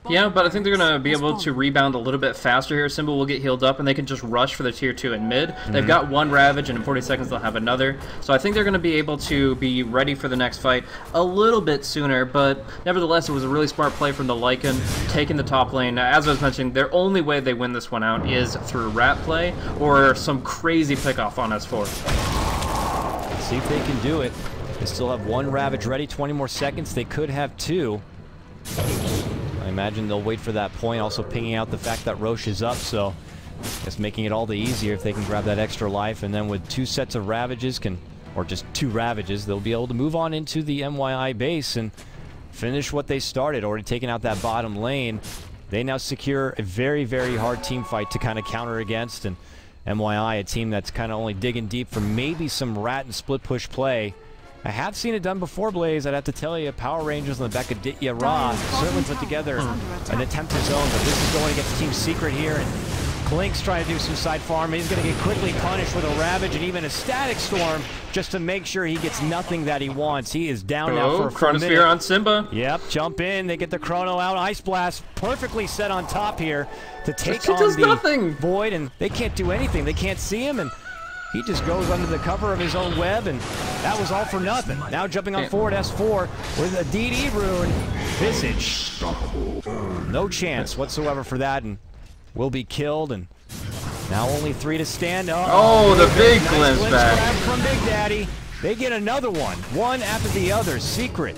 Yeah, but I think they're going to be able to rebound a little bit faster here. Simba will get healed up, and they can just rush for the tier 2 and mid. They've got 1 Ravage, and in 40 seconds they'll have another. So I think they're going to be able to be ready for the next fight a little bit sooner, but nevertheless, it was a really smart play from the Lycan, taking the top lane. As I was mentioning, their only way they win this one out is through rat play or some crazy pickoff on S4. Let's see if they can do it. They still have 1 Ravage ready, 20 more seconds. They could have 2. I imagine they'll wait for that point, also pinging out the fact that Roche is up, so I guess making it all the easier if they can grab that extra life, and then with 2 sets of Ravages, or just 2 Ravages, they'll be able to move on into the mYi base and finish what they started, already taking out that bottom lane. They now secure a very, very hard team fight to kind of counter against, and mYi, a team that's kind of only digging deep for maybe some rat and split push play. I have seen it done before, Blaze. I'd have to tell you, Power Rangers on the back of Ditya Ra certainly put together an attempt to zone, but this is going against Team Secret here, and Klink's trying to do some side farm. He's going to get quickly punished with a Ravage and even a Static Storm just to make sure he gets nothing that he wants. He is down now for a Chronosphere on Simba. Yep, jump in. They get the Chrono out. Ice Blast perfectly set on top here to take on the Void, and they can't do anything. They can't see him, and he just goes under the cover of his own web, and that was all for nothing. Now jumping on forward S4 with a DD rune. Visage. No chance whatsoever for that, and will be killed, and now only 3 to stand. Oh, the big glimpse back from Big Daddy. They get another one after the other. Secret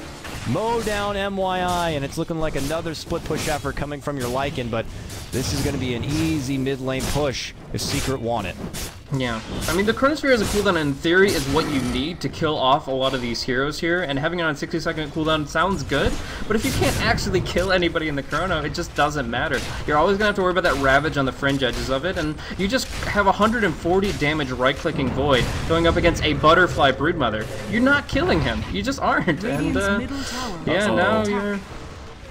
mow down mYi, and it's looking like another split push effort coming from your Lycan, but this is going to be an easy mid lane push if Secret want it. Yeah, I mean, the Chronosphere as a cooldown in theory is what you need to kill off a lot of these heroes here, and having it on 60-second cooldown sounds good, but if you can't actually kill anybody in the Chrono, it just doesn't matter. You're always going to have to worry about that Ravage on the fringe edges of it, and you just have 140 damage right-clicking Void going up against a Butterfly Broodmother. You're not killing him. You just aren't, and yeah, now you're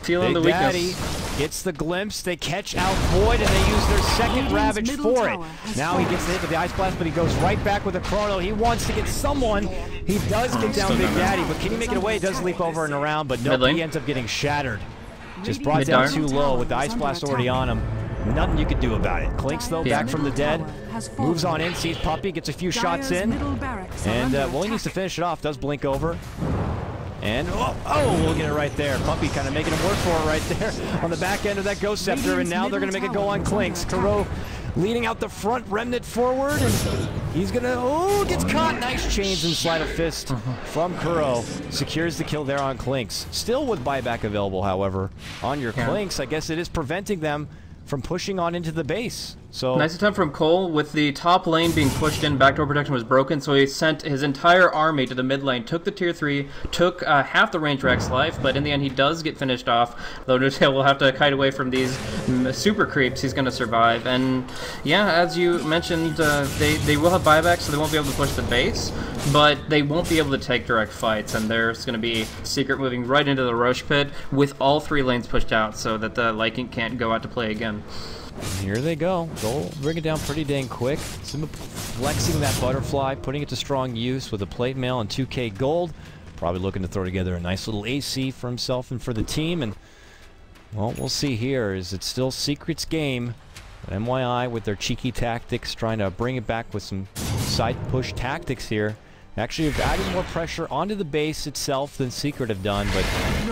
feeling the weakness. Big Daddy gets the glimpse, they catch out Void, and they use their second Ravage for it. Now he gets hit with the Ice Blast, but he goes right back with a Chrono. He wants to get someone. He does get down Big Daddy, but can he make it away? He does leap over and around, but no, he ends up getting shattered. Just brought down too low with the Ice Blast already on him. Nothing you could do about it. Klink's, though, back from the dead. Moves on in, sees Puppey, gets a few shots in. And, well, he needs to finish it off. Does blink over. And, we'll get it right there. Puppey kind of making him work for it right there on the back end of that Ghost Scepter, and now they're going to make it go on Klink's. Kuro leading out the front, Remnant forward, and he's going to, gets caught. Nice chains and Sleight of Fist from Kuro. Secures the kill there on Klink's. Still with buyback available, however, on your Klink's. I guess it is preventing them from pushing on into the base. So nice attempt from Cole. With the top lane being pushed in, backdoor protection was broken, so he sent his entire army to the mid lane, took the tier 3, took half the range Rex life, but in the end he does get finished off, though Nutail will have to kite away from these super creeps. He's going to survive, and yeah, as you mentioned, they will have buyback, so they won't be able to push the base, but they won't be able to take direct fights, and there's going to be Secret moving right into the Roche pit with all 3 lanes pushed out so that the Lycan can't go out to play again. Here they go. They'll bring it down pretty dang quick. Simba flexing that Butterfly, putting it to strong use with a plate mail and 2k gold. Probably looking to throw together a nice little AC for himself and for the team. And, well, we'll see here. Is it still Secret's game? But mYi with their cheeky tactics, trying to bring it back with some side push tactics here. Actually have added more pressure onto the base itself than Secret have done, but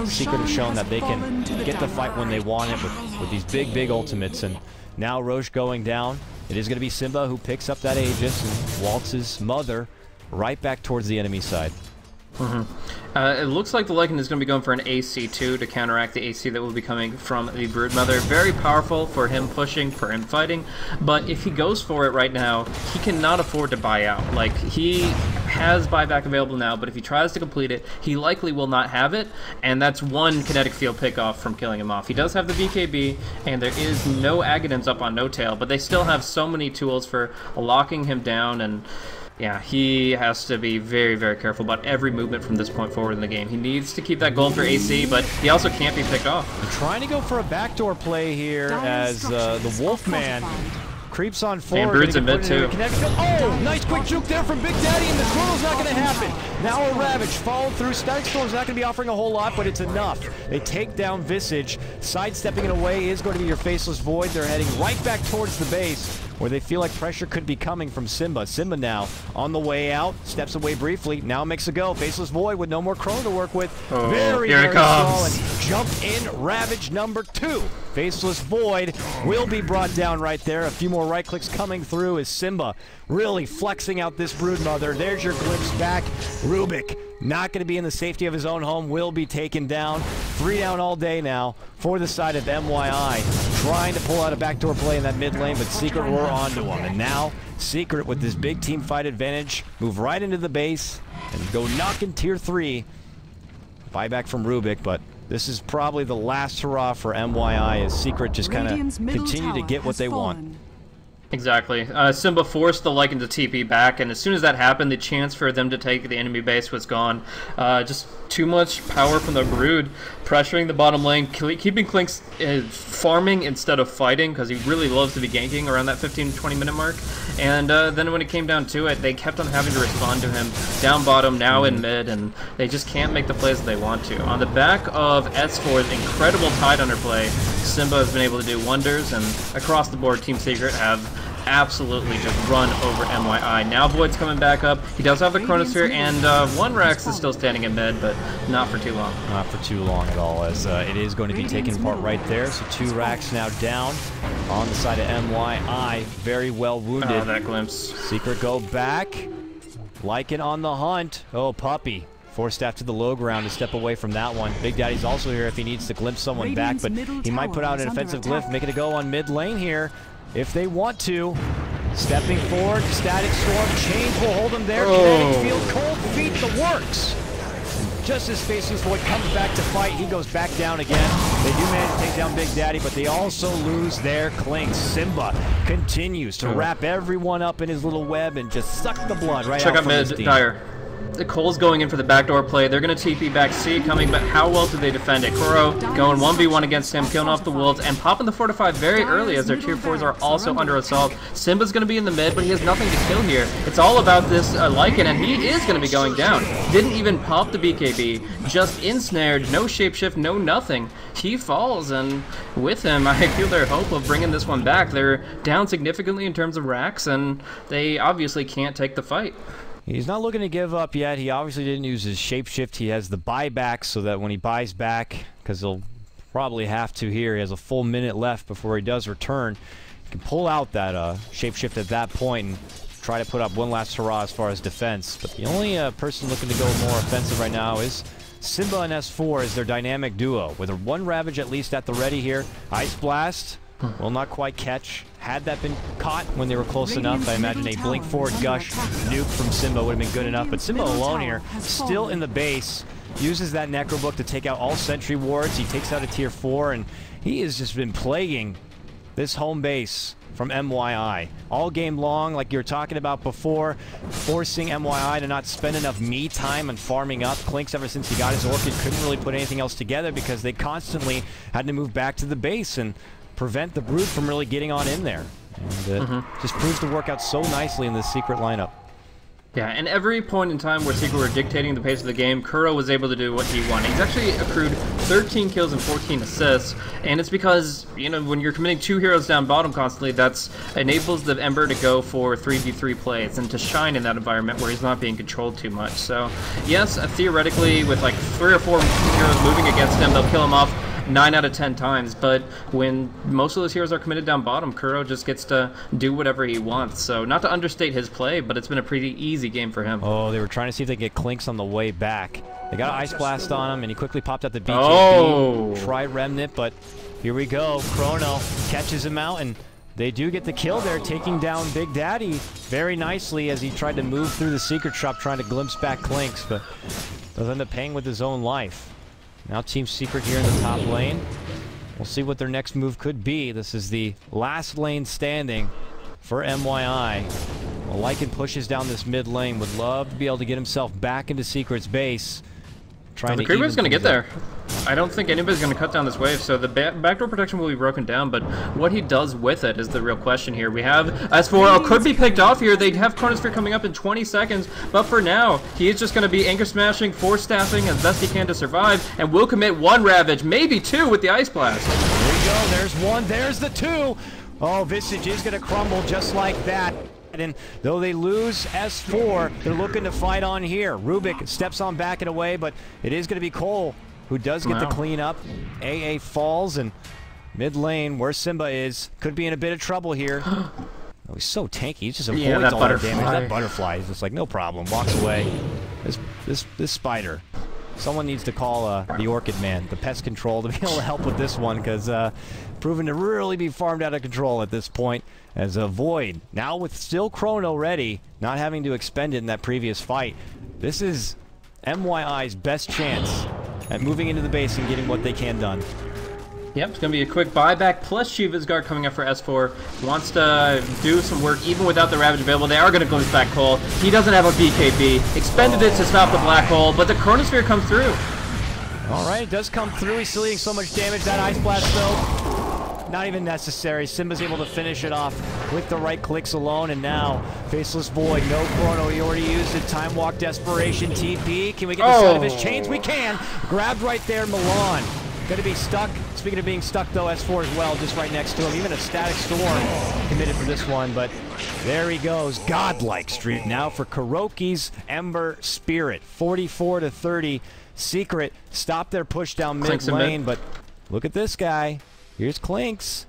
Secret have shown that they can get the fight when they want it with these big ultimates. And now Roche going down. It is going to be Simba who picks up that Aegis and waltzes Mother right back towards the enemy side. It looks like the Lycan is going to be going for an AC2 to counteract the AC that will be coming from the Broodmother. Very powerful for him pushing, for him fighting, but if he goes for it right now, he cannot afford to buy out. Like, he has buyback available now, but if he tries to complete it, he likely will not have it, and that's one kinetic field pickoff from killing him off. He does have the BKB, and there is no Aghanims up on No Tail, but they still have so many tools for locking him down, and yeah, he has to be very careful about every movement from this point forward in the game. He needs to keep that gold for AC, but he also can't be picked off. They're trying to go for a backdoor play here as the Wolfman creeps on forward. And Brood's in mid too. Oh, nice quick juke there from Big Daddy, and the Chrono's not going to happen. Now a Ravage followed through. Static Storm's not going to be offering a whole lot, but it's enough. They take down Visage. Sidestepping it away is going to be your Faceless Void. They're heading right back towards the base, where they feel like pressure could be coming from Simba. Simba now on the way out, steps away briefly, now makes a go. Faceless Void with no more Chrono to work with. Very solid. Jump in, Ravage number 2. Faceless Void will be brought down right there. A few more right clicks coming through as Simba really flexing out this Broodmother. There's your glimpse back. Rubik, not going to be in the safety of his own home, will be taken down. 3 down all day now for the side of mYi. Trying to pull out a backdoor play in that mid lane, but Secret were onto him. And now Secret with this big team fight advantage move right into the base and go knocking tier 3. Buyback from Rubik, but this is probably the last hurrah for mYi as Secret just kind of continue to get what they want. Exactly. Simba forced the Lycan to TP back, and as soon as that happened, the chance for them to take the enemy base was gone. Just too much power from the Brood, pressuring the bottom lane, keeping Klinks farming instead of fighting, because he really loves to be ganking around that 15-20 minute mark. And then when it came down to it, they kept on having to respond to him down bottom, now in mid, and they just can't make the plays that they want to. On the back of S4's incredible Tidehunter play, Simba has been able to do wonders, and across the board, Team Secret have absolutely just run over mYi. Now Void's coming back up. He does have the Chronosphere, and one Rex is still standing in mid, but not for too long. Not for too long at all, as it is going to be taken apart right there. So 2 racks now down on the side of mYi. Very well wounded. Oh, that glimpse. Secret go back. Lycan on the hunt. Oh, Puppy. Forced after the low ground to step away from that one. Big Daddy's also here if he needs to glimpse someone back, but he might put out an offensive glyph, make it a go on mid lane here if they want to. Stepping forward, Static Storm, Chains will hold him there. Kinetic Field, Cold Feet, the works. Just as Faceless Void comes back to fight, he goes back down again. They do manage to take down Big Daddy, but they also lose their Klinks. Simba continues to wrap everyone up in his little web and just suck the blood right out from his team. Check out mid, Dire. The Cole's going in for the backdoor play. They're going to TP back, C coming, but how well do they defend it? Kuro going 1v1 against him, killing off the Wolves, and popping the Fortify very early as their tier 4s are also under assault. Simba's going to be in the mid, but he has nothing to kill here. It's all about this Lycan, and he is going to be going down. Didn't even pop the BKB, just ensnared, no shapeshift, no nothing. He falls, and with him, I feel their hope of bringing this one back. They're down significantly in terms of racks, and they obviously can't take the fight. He's not looking to give up yet. He obviously didn't use his shapeshift. He has the buyback so that when he buys back, because he'll probably have to here, he has a full minute left before he does return. He can pull out that shapeshift at that point and try to put up one last hurrah as far as defense. But the only person looking to go more offensive right now is Simba and S4 as their dynamic duo. With one Ravage at least at the ready here. Ice Blast will not quite catch. Had that been caught when they were close enough, I imagine a blink forward gush nuke from Simba would have been good enough. But Simba alone here, still in the base, uses that Necro Book to take out all sentry wards. He takes out a tier 4, and he has just been plaguing this home base from mYi all game long, like you were talking about before, forcing mYi to not spend enough me time and farming up. Klinks, ever since he got his Orchid, couldn't really put anything else together because they constantly had to move back to the base and prevent the Brood from really getting on in there. And just proves to work out so nicely in this Secret lineup. Yeah, and every point in time where Secret were dictating the pace of the game, Kuro was able to do what he wanted. He's actually accrued 13 kills and 14 assists, and it's because, you know, when you're committing 2 heroes down bottom constantly, that enables the Ember to go for 3v3 plays and to shine in that environment where he's not being controlled too much. So, yes, theoretically, with like 3 or 4 heroes moving against him, they'll kill him off 9 out of 10 times, but when most of those heroes are committed down bottom, Kuro just gets to do whatever he wants. So not to understate his play, but it's been a pretty easy game for him. Oh, they were trying to see if they could get Klinks on the way back. They got an Ice Blast on him, and he quickly popped out the BKB. Oh! Tried Remnant, but here we go. Chrono catches him out, and they do get the kill there, taking down Big Daddy very nicely as he tried to move through the secret shop, trying to glimpse back Klinks, but does end up paying with his own life. Now Team Secret here in the top lane. We'll see what their next move could be. This is the last lane standing for mYi. Well, Lycan pushes down this mid lane. Would love to be able to get himself back into Secret's base. The Creeper's going to get there. I don't think anybody's going to cut down this wave, so the backdoor protection will be broken down, but what he does with it is the real question here. We have S4 could be picked off here. They have Chronosphere coming up in 20 seconds, but for now, he is just going to be anchor smashing, force staffing as best he can to survive, and will commit 1 Ravage, maybe 2 with the Ice Blast. There we go. There's 1. There's the 2. Oh, Visage is going to crumble just like that. And though they lose S4, they're looking to fight on here. Rubik steps on back and away, but it is going to be Cole who does get the clean up. AA falls, and mid lane, where Simba is, could be in a bit of trouble here. Oh, he's so tanky. He just avoids all that damage. That butterfly is just like, no problem. Walks away. This spider. Someone needs to call the Orchid Man, the pest control, to be able to help with this one, because proven to really be farmed out of control at this point. As a Void, now with still Chrono ready, not having to expend it in that previous fight. This is mYi's best chance at moving into the base and getting what they can done. Yep, it's going to be a quick buyback, plus Shiva's Guard coming up for S4. Wants to do some work even without the Ravage available. They are going to glimpse back Cole. He doesn't have a BKB. Expended it to stop the Black Hole, but the Chronosphere comes through. All right, it does come through. He's still eating so much damage. That Ice Blast, though, not even necessary. Simba's able to finish it off with the right clicks alone, and now Faceless Void, no Chrono. He already used it. Time Walk, Desperation, TP. Can we get the side of his chains? We can. Grabbed right there, Milan. Going to be stuck. Speaking of being stuck, though, S4 as well, just right next to him. Even a Static Storm committed for this one, but there he goes. Godlike streak now for KuroKy's Ember Spirit. 44-30. Secret stopped their push down mid lane, but look at this guy. Here's Clinks.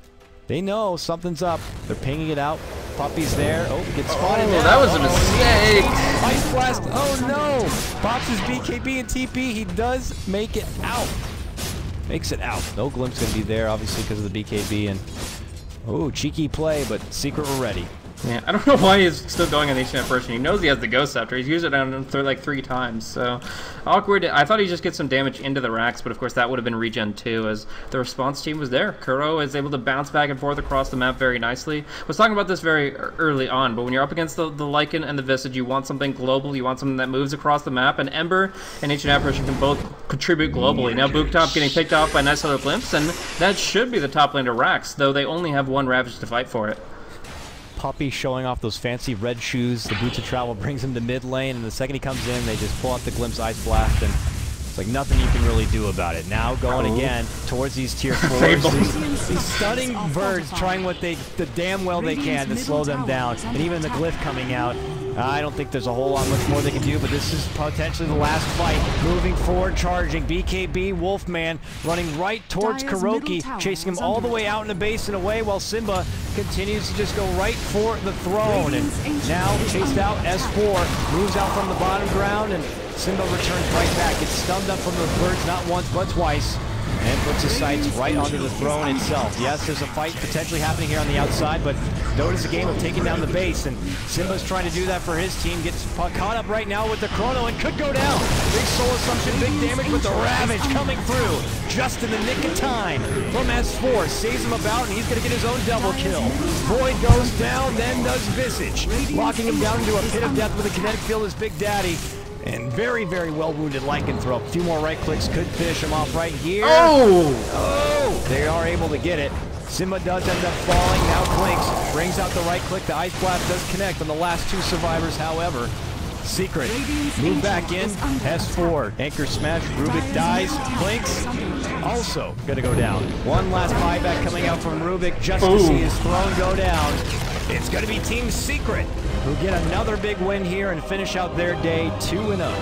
They know something's up. They're pinging it out. Puppy's there. Oh, gets spotted now. That was a mistake. Ice Blast. Oh, no. Pops his BKB and TP. He does make it out. Makes it out. No glimpse going to be there, obviously, because of the BKB. And oh, cheeky play, but Secret were ready. Yeah, I don't know why he's still going on HNF version. He knows he has the Ghost Scepter. He's used it on him like 3 times. So awkward. I thought he'd just get some damage into the racks, but of course that would have been regen too, as the response team was there. Kuro is able to bounce back and forth across the map very nicely. I was talking about this very early on, but when you're up against the Lycan and the Visage, you want something global. You want something that moves across the map, and Ember and HNF version can both contribute globally. Now Booktop getting picked off by nice little glimpse, and that should be the top lane to racks, though they only have 1 Ravage to fight for it. Puppy showing off those fancy red shoes. The boots of travel brings him to mid lane, and the second he comes in, they just pull out the Glimpse Ice Blast, and it's like nothing you can really do about it. Now going again towards these tier 4s. These stunning birds trying what the damn well they can to slow them down, and even the glyph coming out. I don't think there's a whole lot much more they can do, but this is potentially the last fight. Moving forward, charging. BKB, Wolfman, running right towards KuroKy, chasing him all the way out in the base and away, while Simba continues to just go right for the throne. And now, chased out, S4 moves out from the bottom ground, and Simba returns right back. Gets stunned up from the birds not once, but twice, and puts his sights right onto the throne itself. Yes, there's a fight potentially happening here on the outside, but Dota's a game of taking down the base, and Simba's trying to do that for his team. Gets caught up right now with the Chrono and could go down. Big soul assumption, big damage with the Ravage coming through just in the nick of time from S4. Saves him about, and he's going to get his own double kill. Void goes down, then does Visage, locking him down into a pit of death with a kinetic field as Big Daddy. And very, very well-wounded Lycanthrope. A few more right clicks could finish him off right here. Oh! They are able to get it. Simba does end up falling. Now Clinks brings out the right click. The Ice Blast does connect on the last 2 survivors, however. Secret, move back in. S4, Anchor Smash. Rubik dies. Clinks also gonna go down. One last buyback coming out from Rubik just to see his throne go down. It's gonna be Team Secret who get another big win here and finish out their day 2-0.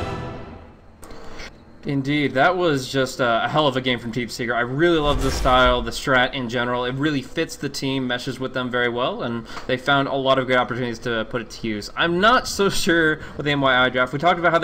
Indeed, that was just a hell of a game from Team Secret. I really love the style, the strat in general. It really fits the team, meshes with them very well, and they found a lot of good opportunities to put it to use. I'm not so sure with the mYi draft. We talked about how they